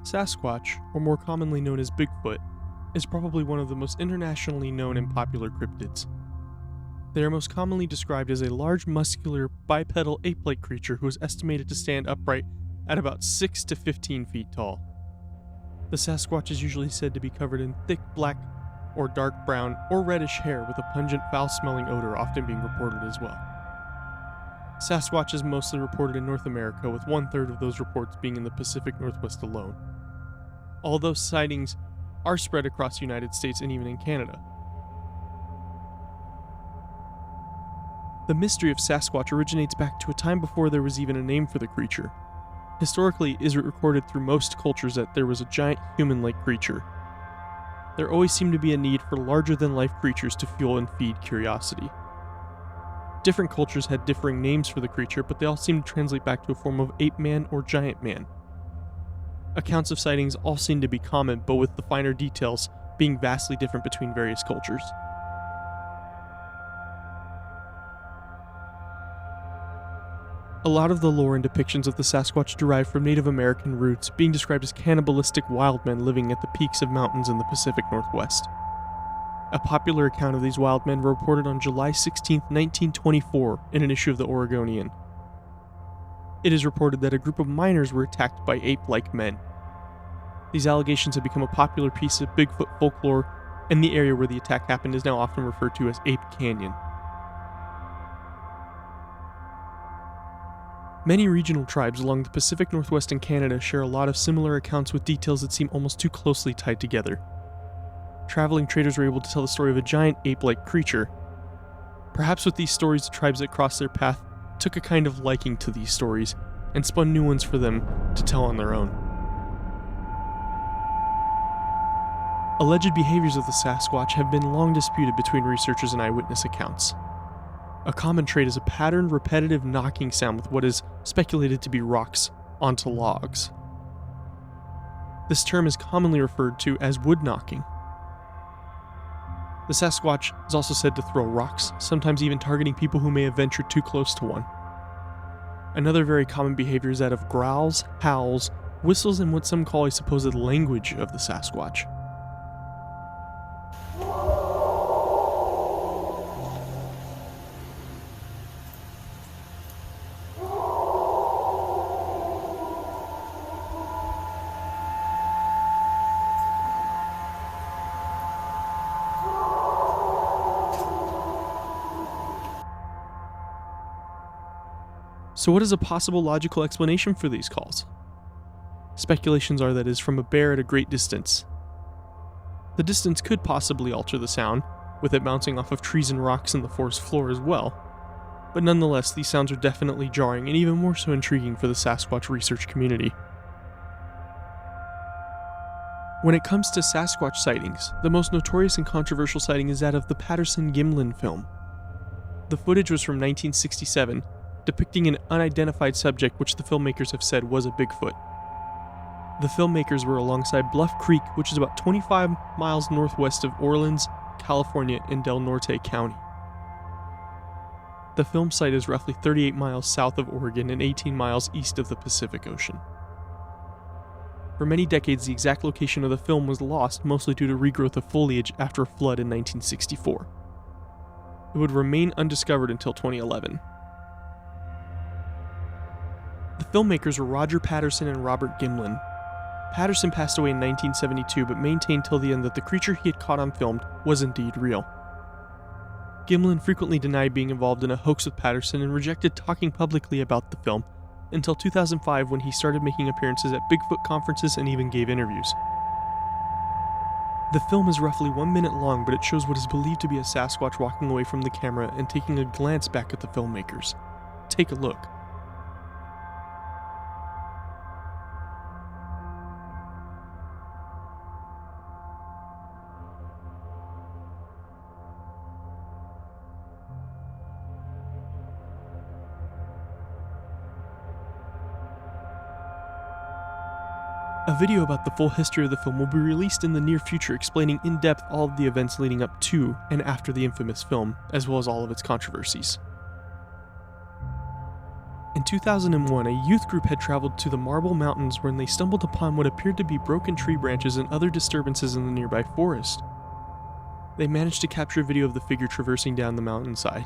Sasquatch, or more commonly known as Bigfoot, is probably one of the most internationally known and popular cryptids. They are most commonly described as a large, muscular, bipedal ape-like creature who is estimated to stand upright at about 6 to 15 feet tall. The Sasquatch is usually said to be covered in thick black or dark brown or reddish hair with a pungent, foul-smelling odor often being reported as well. Sasquatch is mostly reported in North America, with 1/3 of those reports being in the Pacific Northwest alone. Although sightings are spread across the United States and even in Canada. The mystery of Sasquatch originates back to a time before there was even a name for the creature. Historically, it is recorded through most cultures that there was a giant human-like creature. There always seemed to be a need for larger-than-life creatures to fuel and feed curiosity. Different cultures had differing names for the creature, but they all seem to translate back to a form of ape man or giant man. Accounts of sightings all seem to be common, but with the finer details being vastly different between various cultures. A lot of the lore and depictions of the Sasquatch derive from Native American roots, being described as cannibalistic wild men living at the peaks of mountains in the Pacific Northwest. A popular account of these wild men were reported on July 16, 1924, in an issue of the Oregonian. It is reported that a group of miners were attacked by ape-like men. These allegations have become a popular piece of Bigfoot folklore, and the area where the attack happened is now often referred to as Ape Canyon. Many regional tribes along the Pacific Northwest and Canada share a lot of similar accounts with details that seem almost too closely tied together. Traveling traders were able to tell the story of a giant ape-like creature. Perhaps with these stories, the tribes that crossed their path took a kind of liking to these stories and spun new ones for them to tell on their own. Alleged behaviors of the Sasquatch have been long disputed between researchers and eyewitness accounts. A common trait is a patterned, repetitive knocking sound with what is speculated to be rocks onto logs. This term is commonly referred to as wood knocking. The Sasquatch is also said to throw rocks, sometimes even targeting people who may have ventured too close to one. Another very common behavior is that of growls, howls, whistles, and what some call a supposed language of the Sasquatch. So what is a possible logical explanation for these calls? Speculations are that it is from a bear at a great distance. The distance could possibly alter the sound, with it bouncing off of trees and rocks in the forest floor as well, but nonetheless these sounds are definitely jarring and even more so intriguing for the Sasquatch research community. When it comes to Sasquatch sightings, the most notorious and controversial sighting is that of the Patterson-Gimlin film. The footage was from 1967, depicting an unidentified subject which the filmmakers have said was a Bigfoot. The filmmakers were alongside Bluff Creek, which is about 25 miles northwest of Orleans, California in Del Norte County. The film site is roughly 38 miles south of Oregon and 18 miles east of the Pacific Ocean. For many decades, the exact location of the film was lost, mostly due to regrowth of foliage after a flood in 1964. It would remain undiscovered until 2011. The filmmakers were Roger Patterson and Robert Gimlin. Patterson passed away in 1972 but maintained till the end that the creature he had caught on film was indeed real. Gimlin frequently denied being involved in a hoax with Patterson and rejected talking publicly about the film until 2005 when he started making appearances at Bigfoot conferences and even gave interviews. The film is roughly 1 minute long, but it shows what is believed to be a Sasquatch walking away from the camera and taking a glance back at the filmmakers. Take a look. A video about the full history of the film will be released in the near future, explaining in depth all of the events leading up to and after the infamous film, as well as all of its controversies. In 2001, a youth group had traveled to the Marble Mountains when they stumbled upon what appeared to be broken tree branches and other disturbances in the nearby forest. They managed to capture video of the figure traversing down the mountainside.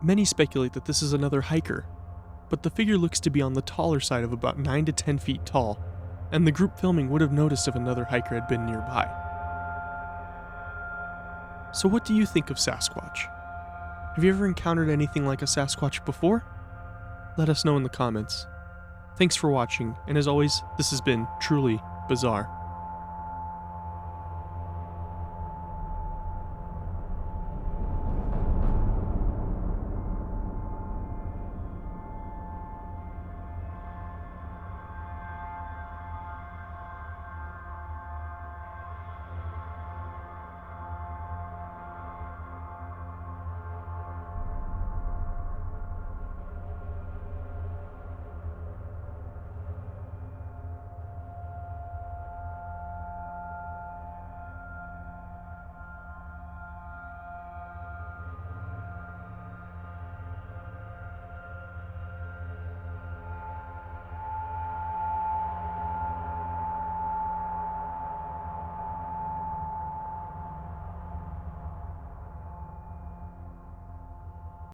Many speculate that this is another hiker, but the figure looks to be on the taller side of about 9 to 10 feet tall, and the group filming would have noticed if another hiker had been nearby. So what do you think of Sasquatch? Have you ever encountered anything like a Sasquatch before? Let us know in the comments. Thanks for watching, and as always, this has been truly bizarre.